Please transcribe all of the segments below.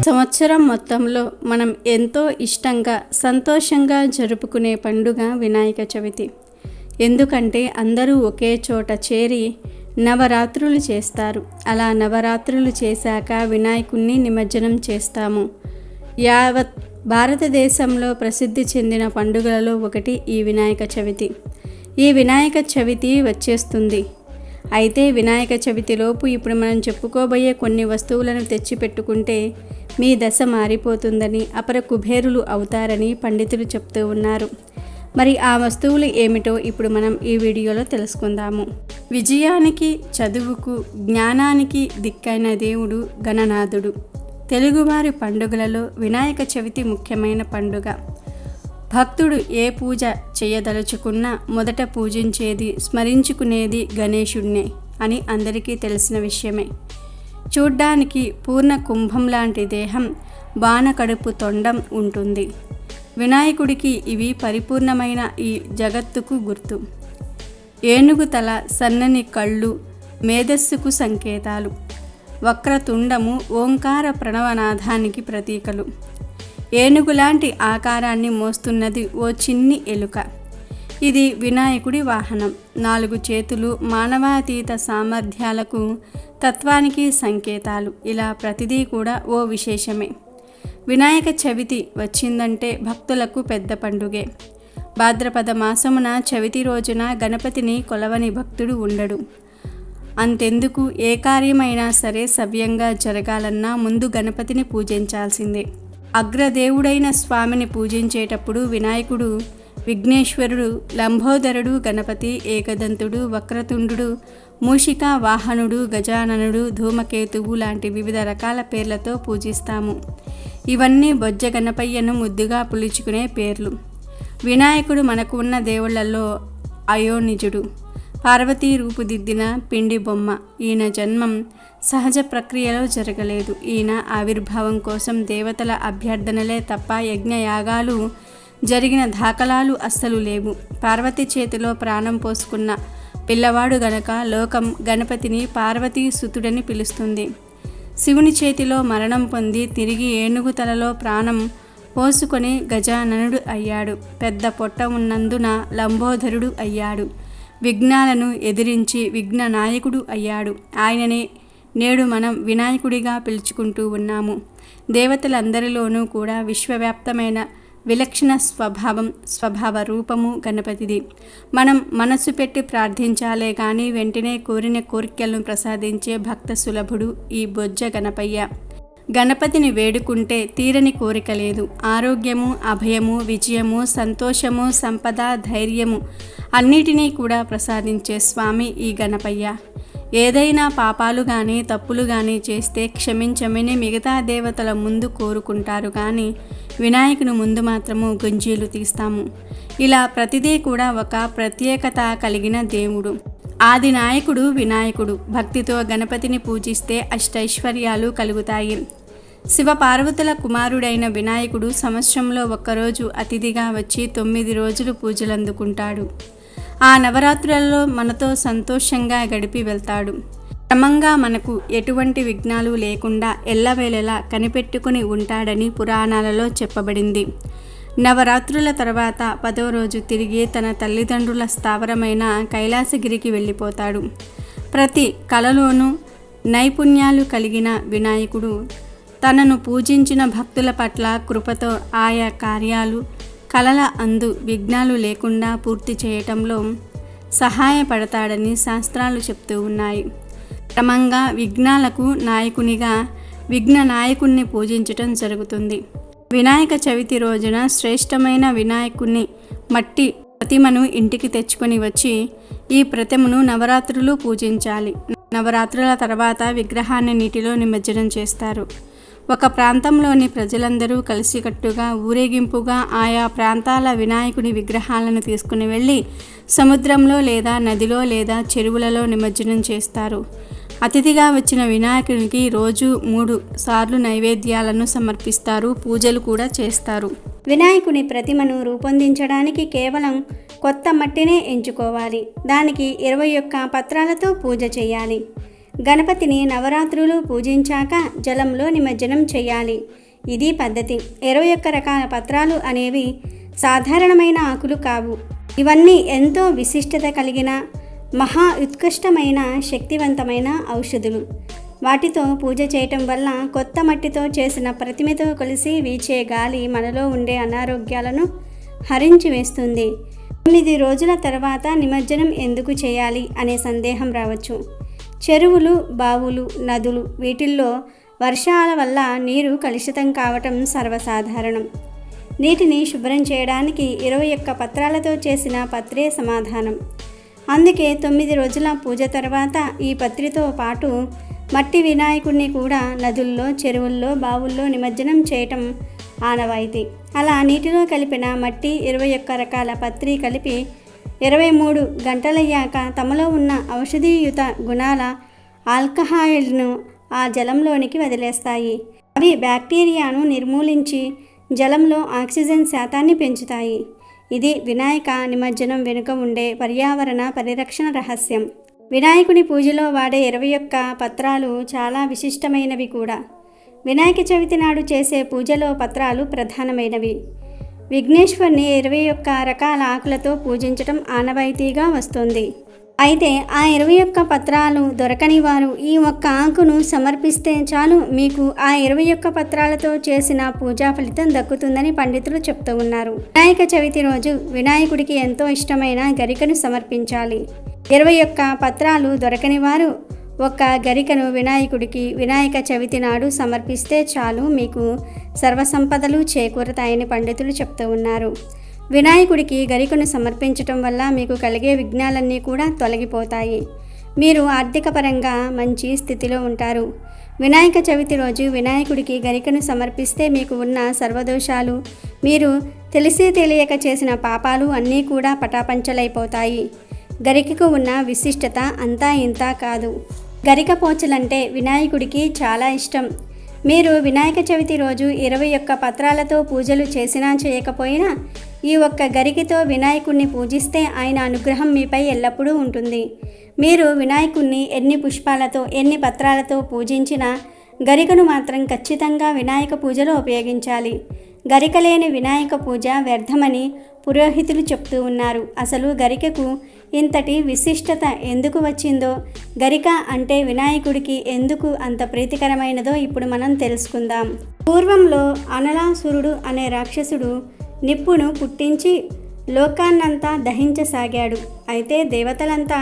సంవత్సరం మొత్తంలో మనం ఎంతో ఇష్టంగా సంతోషంగా జరుపుకునే పండుగ వినాయక చవితి. ఎందుకంటే అందరూ ఒకే చోట చేరి నవరాత్రులు చేస్తారు. అలా నవరాత్రులు చేశాక వినాయకుణ్ణి నిమజ్జనం చేస్తాము. యావత్ భారతదేశంలో ప్రసిద్ధి చెందిన పండుగలలో ఒకటి ఈ వినాయక చవితి. ఈ వినాయక చవితి వచ్చేస్తుంది. అయితే వినాయక చవితిలోపు ఇప్పుడు మనం చెప్పుకోబోయే కొన్ని వస్తువులను తెచ్చిపెట్టుకుంటే మీ దశ మారిపోతుందని, అపర కుబేరులు అవుతారని పండితులు చెప్తూ ఉన్నారు. మరి ఆ వస్తువులు ఏమిటో ఇప్పుడు మనం ఈ వీడియోలో తెలుసుకుందాము. విజయానికి, చదువుకు, జ్ఞానానికి దిక్కైన దేవుడు గణనాథుడు. తెలుగువారి పండుగలలో వినాయక చవితి ముఖ్యమైన పండుగ. భక్తుడు ఏ పూజ చేయదలుచుకున్నా మొదట పూజించేది, స్మరించుకునేది గణేశుడినే అని అందరికీ తెలిసిన విషయమే. చూడ్డానికి పూర్ణ కుంభం లాంటి దేహం, బాణకడుపు తొండం ఉంటుంది. వినాయకుడికి ఇవి పరిపూర్ణమైన ఈ జగత్తుకు గుర్తు. ఏనుగు తల, సన్నని కళ్ళు మేధస్సుకు సంకేతాలు. వక్రతుండము ఓంకార ప్రణవనాదానికి ప్రతీకలు. ఏనుగులాంటి ఆకారాన్ని మోస్తున్నది ఓ చిన్ని ఎలుక. ఇది వినాయకుడి వాహనం. 4 చేతులు మానవాతీత సామర్థ్యాలకు, తత్వానికి సంకేతాలు. ఇలా ప్రతిదీ కూడా ఓ విశేషమే. వినాయక చవితి వచ్చిందంటే భక్తులకు పెద్ద పండుగే. భాద్రపద మాసమున చవితి రోజున గణపతిని కొలవని భక్తుడు ఉండడు. అంతెందుకు, ఏ కార్యమైనా సరే సవ్యంగా జరగాలన్నా ముందు గణపతిని పూజించాల్సిందే. అగ్రదేవుడైన స్వామిని పూజించేటప్పుడు వినాయకుడు, విఘ్నేశ్వరుడు, లంబోదరుడు, గణపతి, ఏకదంతుడు, వక్రతుండు, మూషిక వాహనుడు, గజాననుడు, ధూమకేతువు లాంటి వివిధ రకాల పేర్లతో పూజిస్తాము. ఇవన్నీ బొజ్జ గణపయ్యను ముద్దుగా పిలుచుకునే పేర్లు. వినాయకుడు మనకు ఉన్న దేవుళ్లలో అయోనిజుడు. పార్వతీ రూపుదిద్దిన పిండి బొమ్మ. ఈయన జన్మం సహజ ప్రక్రియలో జరగలేదు. ఈయన ఆవిర్భావం కోసం దేవతల అభ్యర్థనలే తప్ప యజ్ఞయాగాలు జరిగిన దాఖలాలు అస్సలు లేవు. పార్వతి చేతిలో ప్రాణం పోసుకున్న పిల్లవాడు గనక లోకం గణపతిని పార్వతీ సుతుడని పిలుస్తుంది. శివుని చేతిలో మరణం పొంది తిరిగి ఏనుగు తలలో ప్రాణం పోసుకొని గజాననుడు అయ్యాడు. పెద్ద పొట్ట ఉన్నందున లంబోదరుడు అయ్యాడు. విఘ్నాలను ఎదిరించి విఘ్న నాయకుడు అయ్యాడు. ఆయననే నేడు మనం వినాయకుడిగా పిలుచుకుంటూ ఉన్నాము. దేవతలందరిలోనూ కూడా విశ్వవ్యాప్తమైన విలక్షణ స్వభావ రూపము గణపతిది. మనం మనసు పెట్టి ప్రార్థించాలే కానీ వెంటనే కోరిన కోరికలను ప్రసాదించే భక్త సులభుడు ఈ బొజ్జ గణపయ్య. గణపతిని వేడుకుంటే తీరని కోరిక లేదు. ఆరోగ్యము, అభయము, విజయము, సంతోషము, సంపద, ధైర్యము అన్నిటినీ కూడా ప్రసాదించే స్వామి ఈ గణపయ్య. ఏదైనా పాపాలు కానీ తప్పులు కానీ చేస్తే క్షమించమని మిగతా దేవతల ముందు కోరుకుంటారు కానీ వినాయకుని ముందు మాత్రము గుంజీలు తీస్తాము. ఇలా ప్రతిదీ కూడా ఒక ప్రత్యేకత కలిగిన దేవుడు. ఆది నాయకుడు వినాయకుడు. భక్తితో గణపతిని పూజిస్తే అష్టైశ్వర్యాలు కలుగుతాయి. శివపార్వతుల కుమారుడైన వినాయకుడు సంవత్సరంలో ఒక్కరోజు అతిథిగా వచ్చి 9 రోజులు పూజలందుకుంటాడు. ఆ నవరాత్రులలో మనతో సంతోషంగా గడిపి వెళ్తాడు. క్రమంగా మనకు ఎటువంటి విఘ్నాలు లేకుండా ఎల్లవేళలా కనిపెట్టుకుని ఉంటాడని పురాణాలలో చెప్పబడింది. నవరాత్రుల తర్వాత 10వ రోజు తిరిగి తన తల్లిదండ్రుల స్థావరమైన కైలాసగిరికి వెళ్ళిపోతాడు. ప్రతి కళలోనూ నైపుణ్యాలు కలిగిన వినాయకుడు తనను పూజించిన భక్తుల పట్ల కృపతో ఆయా కార్యాలు, కళల అందు విఘ్నాలు లేకుండా పూర్తి చేయటంలో సహాయపడతాడని శాస్త్రాలు చెప్తూ ఉన్నాయి. క్రమంగా విఘ్నాలకు నాయకునిగా విఘ్న నాయకుణ్ణి పూజించటం జరుగుతుంది. వినాయక చవితి రోజున శ్రేష్టమైన వినాయకుని మట్టి ప్రతిమను ఇంటికి తెచ్చుకొని వచ్చి ఈ ప్రతిమను నవరాత్రులు పూజించాలి. నవరాత్రుల తర్వాత విగ్రహాన్ని నీటిలో నిమజ్జనం చేస్తారు. ఒక ప్రాంతంలోని ప్రజలందరూ కలిసికట్టుగా ఊరేగింపుగా ఆయా ప్రాంతాల వినాయకుని విగ్రహాలను తీసుకుని వెళ్ళి సముద్రంలో లేదా నదిలో లేదా చెరువులలో నిమజ్జనం చేస్తారు. అతిథిగా వచ్చిన వినాయకునికి రోజు 3 సార్లు నైవేద్యాలను సమర్పిస్తారు. పూజలు కూడా చేస్తారు. వినాయకుని ప్రతిమను రూపొందించడానికి కేవలం కొత్త మట్టినే ఎంచుకోవాలి. దానికి 21 పత్రాలతో పూజ చేయాలి. గణపతిని నవరాత్రులు పూజించాక జలంలో నిమజ్జనం చేయాలి. ఇది పద్ధతి. 21 రకాల పత్రాలు అనేవి సాధారణమైన ఆకులు కావు. ఇవన్నీ ఎంతో విశిష్టత కలిగిన మహా ఉత్కృష్టమైన శక్తివంతమైన ఔషధులు. వాటితో పూజ చేయటం వల్ల కొత్త మట్టితో చేసిన ప్రతిమతో కలిసి వీచే గాలి మనలో ఉండే అనారోగ్యాలను హరించి వేస్తుంది. 9 రోజుల తర్వాత నిమజ్జనం ఎందుకు చేయాలి అనే సందేహం రావచ్చు. చెరువులు, బావులు, నదులు వీటిల్లో వర్షాల వల్ల నీరు కలుషితం కావటం సర్వసాధారణం. నీటిని శుభ్రం చేయడానికి 21 పత్రాలతో చేసిన పత్రే సమాధానం. అందుకే 9 రోజుల పూజ తర్వాత ఈ పత్రితో పాటు మట్టి వినాయకుడిని కూడా నదుల్లో, చెరువుల్లో, బావుల్లో నిమజ్జనం చేయటం ఆనవాయితీ. అలా నీటిలో కలిపిన మట్టి 21 రకాల పత్రి కలిపి 23 గంటలయ్యాక తమలో ఉన్న ఔషధీయుత గుణాల ఆల్కహాయిడ్ను ఆ జలంలోనికి వదిలేస్తాయి. అవి బ్యాక్టీరియాను నిర్మూలించి జలంలో ఆక్సిజన్ శాతాన్ని పెంచుతాయి. ఇది వినాయక నిమజ్జనం వెనుక ఉండే పర్యావరణ పరిరక్షణ రహస్యం. వినాయకుని పూజలో వాడే 21 పత్రాలు చాలా విశిష్టమైనవి కూడా. వినాయక చవితి నాడు చేసే పూజలో పత్రాలు ప్రధానమైనవి. విఘ్నేశ్వరుని 21 రకాల ఆకులతో పూజించటం ఆనవాయితీగా వస్తుంది. అయితే ఆ 21 పత్రాలు దొరకని వారు ఈ ఒక్క ఆకును సమర్పిస్తే చాలు మీకు ఆ 21 పత్రాలతో చేసిన పూజా ఫలితం దక్కుతుందని పండితులు చెప్తూ ఉన్నారు. వినాయక చవితి రోజు వినాయకుడికి ఎంతో ఇష్టమైన గరికను సమర్పించాలి. 21 పత్రాలు దొరకని వారు ఒక గరికను వినాయకుడికి వినాయక చవితి నాడు సమర్పిస్తే చాలు మీకు సర్వసంపదలు చేకూరతాయని పండితులు చెప్తూ ఉన్నారు. వినాయకుడికి గరికను సమర్పించటం వల్ల మీకు కలిగే విఘ్నాలన్నీ కూడా తొలగిపోతాయి. మీరు ఆర్థిక పరంగా మంచి స్థితిలో ఉంటారు. వినాయక చవితి రోజు వినాయకుడికి గరికను సమర్పిస్తే మీకు ఉన్న సర్వదోషాలు, మీరు తెలిసి తెలియక చేసిన పాపాలు అన్నీ కూడా పటాపంచలైపోతాయి. గరికకు ఉన్న విశిష్టత అంతా ఇంతా కాదు. గరిక పోచలంటే వినాయకుడికి చాలా ఇష్టం. మీరు వినాయక చవితి రోజు 21 పత్రాలతో పూజలు చేసినా చేయకపోయినా ఈ ఒక్క గరికతో వినాయకుడిని పూజిస్తే ఆయన అనుగ్రహం మీపై ఎల్లప్పుడూ ఉంటుంది. మీరు వినాయకుడిని ఎన్ని పుష్పాలతో, ఎన్ని పత్రాలతో పూజించినా గరికను మాత్రం ఖచ్చితంగా వినాయక పూజలో ఉపయోగించాలి. గరిక లేని వినాయక పూజ వ్యర్థమని పురోహితులు చెప్తూ ఉన్నారు. అసలు గరికకు ఇంతటి విశిష్టత ఎందుకు వచ్చిందో, గరిక అంటే వినాయకుడికి ఎందుకు అంత ప్రీతికరమైనదో ఇప్పుడు మనం తెలుసుకుందాం. పూర్వంలో అనలాసురుడు అనే రాక్షసుడు నిప్పును పుట్టించి లోకాన్నంతా దహించసాగాడు. అయితే దేవతలంతా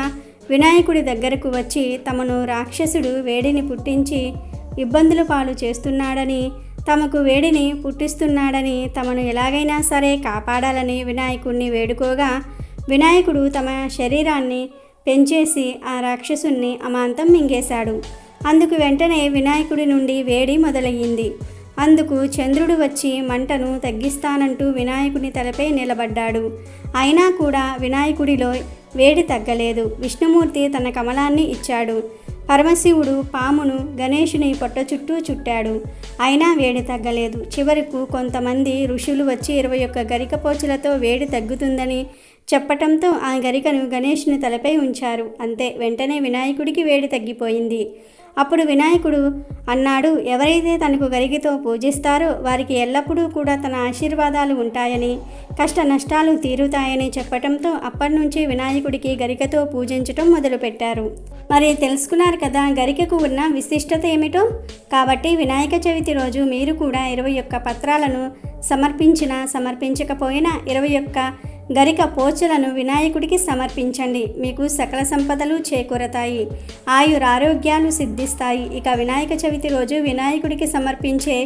వినాయకుడి దగ్గరకు వచ్చి తమను రాక్షసుడు వేడిని పుట్టించి ఇబ్బందుల పాలు చేస్తున్నాడని, తమకు వేడిని పుట్టిస్తున్నాడని, తమను ఎలాగైనా సరే కాపాడాలని వినాయకుడిని వేడుకోగా వినాయకుడు తమ శరీరాన్ని పెంచేసి ఆ రాక్షసుణ్ణి అమాంతం మింగేశాడు. అందుకు వెంటనే వినాయకుడి నుండి వేడి మొదలయ్యింది. అందుకు చంద్రుడు వచ్చి మంటను తగ్గిస్తానంటూ వినాయకుని తలపై నిలబడ్డాడు. అయినా కూడా వినాయకుడిలో వేడి తగ్గలేదు. విష్ణుమూర్తి తన కమలాన్ని ఇచ్చాడు. పరమశివుడు పామును గణేశుని పొట్ట చుట్టూ చుట్టాడు. అయినా వేడి తగ్గలేదు. చివరకు కొంతమంది ఋషులు వచ్చి 21 గరిక పోచలతో వేడి తగ్గుతుందని చెప్పటంతో ఆ గరికను గణేశుని తలపై ఉంచారు. అంతే, వెంటనే వినాయకుడికి వేడి తగ్గిపోయింది. అప్పుడు వినాయకుడు అన్నాడు, ఎవరైతే తనకు గరికతో పూజిస్తారో వారికి ఎల్లప్పుడూ కూడా తన ఆశీర్వాదాలు ఉంటాయని, కష్ట నష్టాలు తీరుతాయని చెప్పటంతో అప్పటి నుంచి వినాయకుడికి గరికతో పూజించటం మొదలుపెట్టారు. మరి తెలుసుకున్నారు కదా గరికకు ఉన్న విశిష్టత ఏమిటో. కాబట్టి వినాయక చవితి రోజు మీరు కూడా 21 పత్రాలను సమర్పించినా సమర్పించకపోయినా 21 గరిక పోచలను వినాయకుడికి సమర్పించండి. మీకు సకల సంపదలు చేకూరతాయి, ఆయురారోగ్యాలు సిద్ధిస్తాయి. ఇక వినాయక చవితి రోజు వినాయకుడికి సమర్పించే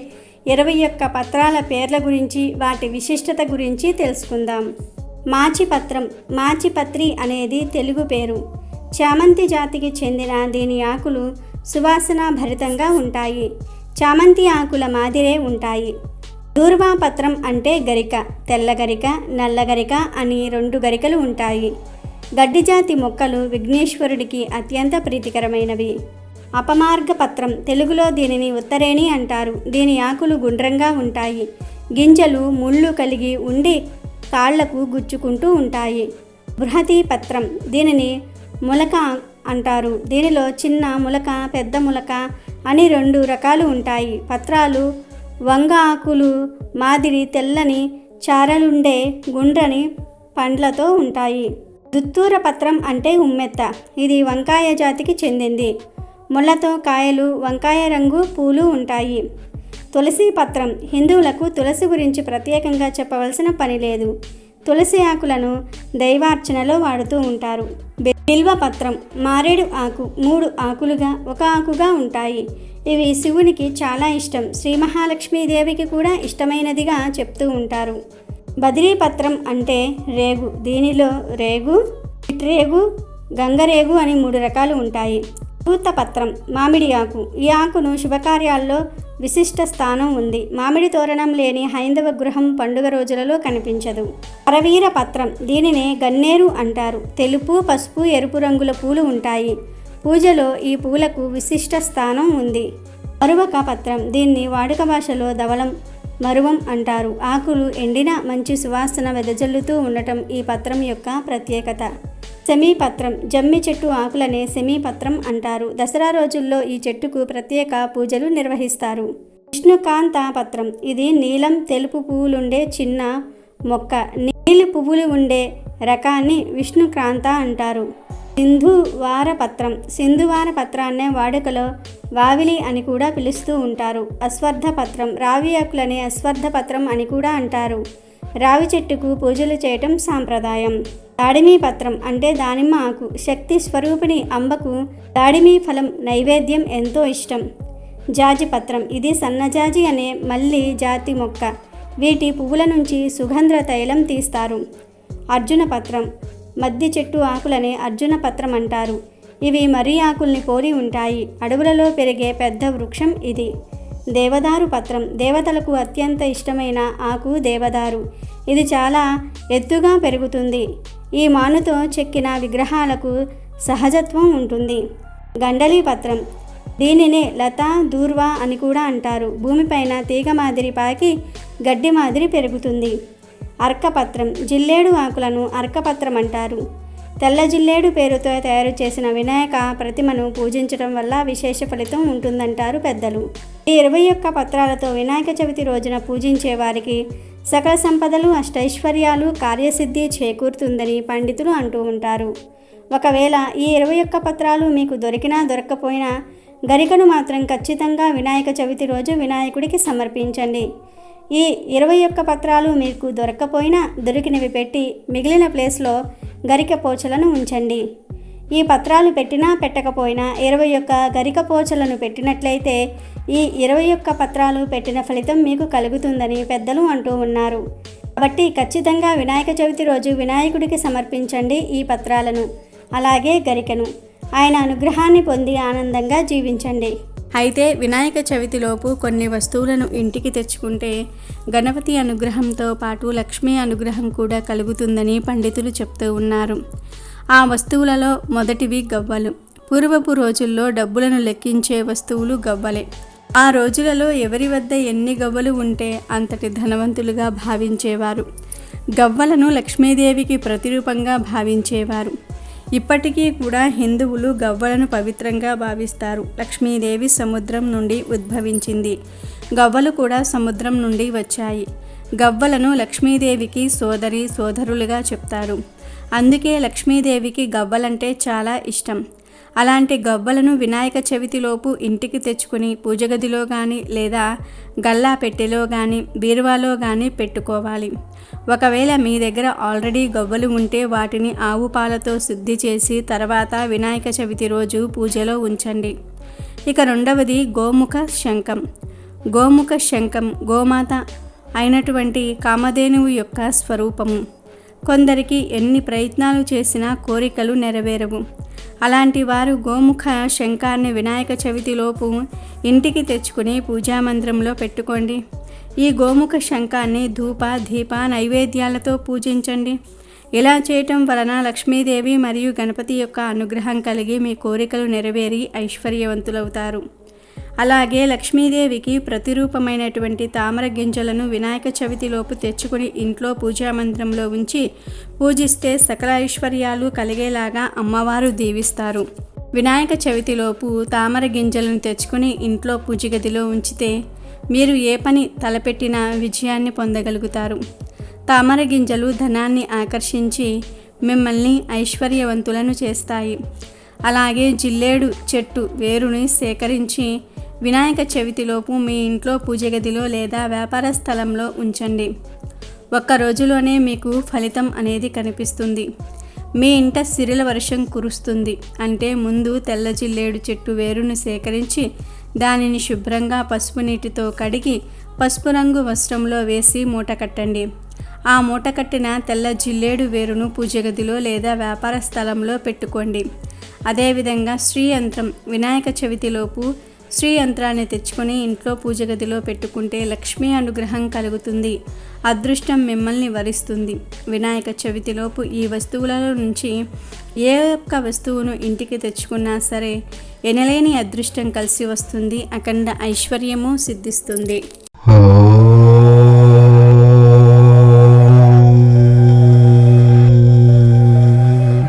21 పత్రాల పేర్ల గురించి, వాటి విశిష్టత గురించి తెలుసుకుందాం. మాచిపత్రం. మాచిపత్రి అనేది తెలుగు పేరు. చామంతి జాతికి చెందిన దీని ఆకులు సువాసన భరితంగా ఉంటాయి. చామంతి ఆకుల మాదిరే ఉంటాయి. దూర్వాపత్రం అంటే గరిక. తెల్ల గరిక, నల్ల గరిక అని 2 గరికలు ఉంటాయి. గడ్డి జాతి మొక్కలు విఘ్నేశ్వరుడికి అత్యంత ప్రీతికరమైనవి. అపమార్గ పత్రం. తెలుగులో దీనిని ఉత్తరేణి అంటారు. దీని ఆకులు గుండ్రంగా ఉంటాయి. గింజలు ముళ్ళు కలిగి ఉండి కాళ్లకు గుచ్చుకుంటూ ఉంటాయి. బృహతి పత్రం, దీనిని మొలక అంటారు. దీనిలో చిన్న మొలక, పెద్ద మొలక అని 2 రకాలు ఉంటాయి. పత్రాలు వంగ ఆకులు మాదిరి తెల్లని చారలుండే గుండ్రని పండ్లతో ఉంటాయి. దుత్తూర పత్రం అంటే ఉమ్మెత్త, ఇది వంకాయ జాతికి చెందింది. ముళ్ళతో కాయలు, వంకాయ రంగు పూలు ఉంటాయి. తులసి పత్రం, హిందువులకు తులసి గురించి ప్రత్యేకంగా చెప్పవలసిన పని లేదు. తులసి ఆకులను దైవార్చనలో వాడుతూ ఉంటారు. బిల్వ పత్రం, మారేడు ఆకు 3 ఆకులుగా 1 ఆకుగా ఉంటాయి. ఇవి శివునికి చాలా ఇష్టం. శ్రీ మహాలక్ష్మీదేవికి కూడా ఇష్టమైనదిగా చెప్తూ ఉంటారు. బదిరీపత్రం అంటే రేగు, దీనిలో రేగు, రేగు, గంగరేగు అని 3 రకాలు ఉంటాయి. పూతపత్రం, మామిడి ఆకు, ఈ ఆకును శుభకార్యాల్లో విశిష్ట స్థానం ఉంది. మామిడి తోరణం లేని హైందవ గృహం పండుగ రోజులలో కనిపించదు. కరవీర పత్రం, దీనినే గన్నేరు అంటారు. తెలుపు, పసుపు, ఎరుపు రంగుల పూలు ఉంటాయి. పూజలో ఈ పూలకు విశిష్ట స్థానం ఉంది. మరువక పత్రం, దీన్ని వాడుక భాషలో ధవళం, మరువం అంటారు. ఆకులు ఎండిన మంచి సువాసన వెదజల్లుతూ ఉండటం ఈ పత్రం యొక్క ప్రత్యేకత. సెమీపత్రం, జమ్మి చెట్టు ఆకులనే సెమీపత్రం అంటారు. దసరా రోజుల్లో ఈ చెట్టుకు ప్రత్యేక పూజలు నిర్వహిస్తారు. విష్ణుకాంత పత్రం, ఇది నీలం తెలుపు పువ్వులుండే చిన్న మొక్క. నీలి పువ్వులు ఉండే రకాన్ని విష్ణుక్రాంత అంటారు. సింధువార పత్రం, సింధువార పత్రాన్నే వాడుకలో వావిలి అని కూడా పిలుస్తూ ఉంటారు. అశ్వర్థ పత్రం, రావి ఆకులనే అశ్వర్థ పత్రం అని కూడా అంటారు. రావి చెట్టుకు పూజలు చేయటం సాంప్రదాయం. దాడిమీ పత్రం అంటే దానిమ్మ ఆకు. శక్తి స్వరూపిణి అంబకు దాడిమీ ఫలం నైవేద్యం ఎంతో ఇష్టం. జాజి పత్రం, ఇది సన్నజాజి అనే మల్లి జాతి మొక్క. వీటి పువ్వుల నుంచి సుగంధ తైలం తీస్తారు. అర్జున పత్రం, మద్ది చెట్టు ఆకులనే అర్జున పత్రం అంటారు. ఇవి మర్రి ఆకుల్ని పోలి ఉంటాయి. అడవులలో పెరిగే పెద్ద వృక్షం ఇది. దేవదారు పత్రం, దేవతలకు అత్యంత ఇష్టమైన ఆకు దేవదారు. ఇది చాలా ఎత్తుగా పెరుగుతుంది. ఈ మానుతో చెక్కిన విగ్రహాలకు సహజత్వం ఉంటుంది. గండలి పత్రం, దీనినే లతా దూర్వా అని కూడా అంటారు. భూమిపైన తీగ మాదిరి పాకి గడ్డి మాదిరి పెరుగుతుంది. అర్కపత్రం, జిల్లేడు ఆకులను అర్కపత్రం అంటారు. తెల్ల జిల్లేడు పేరుతో తయారు చేసిన వినాయక ప్రతిమను పూజించడం వల్ల విశేష ఫలితం ఉంటుందంటారు పెద్దలు. ఈ 21 పత్రాలతో వినాయక చవితి రోజున పూజించే వారికి సకల సంపదలు, అష్టైశ్వర్యాలు, కార్యసిద్ధి చేకూరుతుందని పండితులు అంటూ ఉంటారు. ఒకవేళ ఈ 21 పత్రాలు మీకు దొరికినా దొరక్కపోయినా గరికను మాత్రం ఖచ్చితంగా వినాయక చవితి రోజు వినాయకుడికి సమర్పించండి. ఈ 21 పత్రాలు మీకు దొరక్కపోయినా దొరికినవి పెట్టి మిగిలిన ప్లేస్లో గరిక పోచలను ఉంచండి. ఈ పత్రాలు పెట్టినా పెట్టకపోయినా 21 గరిక పోచలను పెట్టినట్లయితే ఈ 21 పత్రాలు పెట్టిన ఫలితం మీకు కలుగుతుందని పెద్దలు అంటూ ఉన్నారు. కాబట్టి ఖచ్చితంగా వినాయక చవితి రోజు వినాయకుడికి సమర్పించండి ఈ పత్రాలను, అలాగే గరికను. ఆయన అనుగ్రహాన్ని పొంది ఆనందంగా జీవించండి. అయితే వినాయక చవితిలోపు కొన్ని వస్తువులను ఇంటికి తెచ్చుకుంటే గణపతి అనుగ్రహంతో పాటు లక్ష్మీ అనుగ్రహం కూడా కలుగుతుందని పండితులు చెప్తూ ఉన్నారు. ఆ వస్తువులలో మొదటివి గవ్వలు. పూర్వపు రోజుల్లో డబ్బులను లెక్కించే వస్తువులు గవ్వలే. ఆ రోజులలో ఎవరి వద్ద ఎన్ని గవ్వలు ఉంటే అంతటి ధనవంతులుగా భావించేవారు. గవ్వలను లక్ష్మీదేవికి ప్రతిరూపంగా భావించేవారు. ఇప్పటికీ కూడా హిందువులు గవ్వలను పవిత్రంగా భావిస్తారు. లక్ష్మీదేవి సముద్రం నుండి ఉద్భవించింది. గవ్వలు కూడా సముద్రం నుండి వచ్చాయి. గవ్వలను లక్ష్మీదేవికి సోదరి సోదరులుగా చెప్తారు. అందుకే లక్ష్మీదేవికి గవ్వలంటే చాలా ఇష్టం. అలాంటి గవ్వలను వినాయక చవితిలోపు ఇంటికి తెచ్చుకుని పూజగదిలో కానీ లేదా గల్లా పెట్టెలో కానీ బీరువాలో కానీ పెట్టుకోవాలి. ఒకవేళ మీ దగ్గర ఆల్రెడీ గవ్వలు ఉంటే వాటిని ఆవు పాలతో శుద్ధి చేసి తర్వాత వినాయక చవితి రోజు పూజలో ఉంచండి. ఇక రెండవది గోముఖ శంఖం. గోముఖ శంఖం గోమాత అయినటువంటి కామధేనువు యొక్క స్వరూపము. కొందరికి ఎన్ని ప్రయత్నాలు చేసినా కోరికలు నెరవేరవు. అలాంటి వారు గోముఖ శంఖాన్ని వినాయక చవితిలోపు ఇంటికి తెచ్చుకుని పూజామందిరంలో పెట్టుకోండి. ఈ గోముఖ శంఖాన్ని ధూప దీప నైవేద్యాలతో పూజించండి. ఇలా చేయటం వలన లక్ష్మీదేవి మరియు గణపతి యొక్క అనుగ్రహం కలిగి మీ కోరికలు నెరవేరి ఐశ్వర్యవంతులవుతారు. అలాగే లక్ష్మీదేవికి ప్రతిరూపమైనటువంటి తామర గింజలను వినాయక చవితిలోపు తెచ్చుకొని ఇంట్లో పూజా మందిరంలో ఉంచి పూజిస్తే సకల ఐశ్వర్యాలు కలిగేలాగా అమ్మవారు దీవిస్తారు. వినాయక చవితిలోపు తామర గింజలను తెచ్చుకొని ఇంట్లో పూజ గదిలో ఉంచితే మీరు ఏ పని తలపెట్టినా విజయాన్ని పొందగలుగుతారు. తామర గింజలు ధనాన్ని ఆకర్షించి మిమ్మల్ని ఐశ్వర్యవంతులను చేస్తాయి. అలాగే జిల్లేడు చెట్టు వేరుని సేకరించి వినాయక చవితిలోపు మీ ఇంట్లో పూజ గదిలో లేదా వ్యాపార స్థలంలో ఉంచండి. ఒక్క రోజులోనే మీకు ఫలితం అనేది కనిపిస్తుంది. మీ ఇంట సిరిల వర్షం కురుస్తుంది. అంటే ముందు తెల్ల జిల్లేడు చెట్టు వేరును సేకరించి దానిని శుభ్రంగా పసుపు నీటితో కడిగి పసుపు రంగు వస్త్రంలో వేసి మూట కట్టండి. ఆ మూట కట్టిన తెల్ల జిల్లేడు వేరును పూజ గదిలో లేదా వ్యాపార స్థలంలో పెట్టుకోండి. అదేవిధంగా శ్రీ యంత్రం వినాయక చవితిలోపు శ్రీ యంత్రాన్ని తెచ్చుకొని ఇంట్లో పూజ గదిలో పెట్టుకుంటే లక్ష్మీ అనుగ్రహం కలుగుతుంది. అదృష్టం మిమ్మల్ని వరిస్తుంది. వినాయక చవితిలోపు ఈ వస్తువులలో నుంచి ఏ ఒక్క వస్తువును ఇంటికి తెచ్చుకున్నా సరే ఎనలేని అదృష్టం కలిసి వస్తుంది. అఖండ ఐశ్వర్యము సిద్ధిస్తుంది.